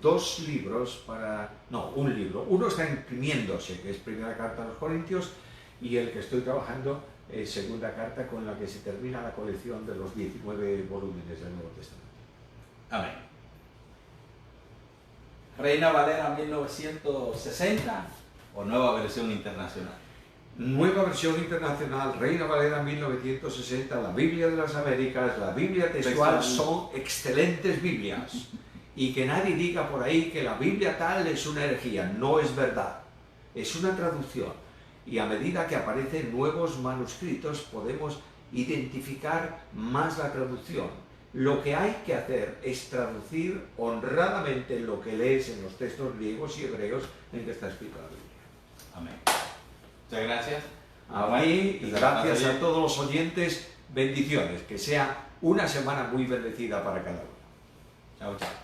un libro. Uno está imprimiéndose, que es primera carta a los Corintios, y el que estoy trabajando es segunda carta, con la que se termina la colección de los 19 volúmenes del Nuevo Testamento. Amén. Reina Valera 1960 o Nueva Versión Internacional. Nueva Versión Internacional, Reina Valera 1960, la Biblia de las Américas, la Biblia textual, son excelentes Biblias. Y que nadie diga por ahí que la Biblia tal es una herejía, no es verdad. Es una traducción. Y a medida que aparecen nuevos manuscritos podemos identificar más la traducción. Lo que hay que hacer es traducir honradamente lo que lees en los textos griegos y hebreos en que está escrita la Biblia. Amén. Muchas gracias. A mí, y gracias a todos los oyentes, bendiciones. Que sea una semana muy bendecida para cada uno. Chao, chao.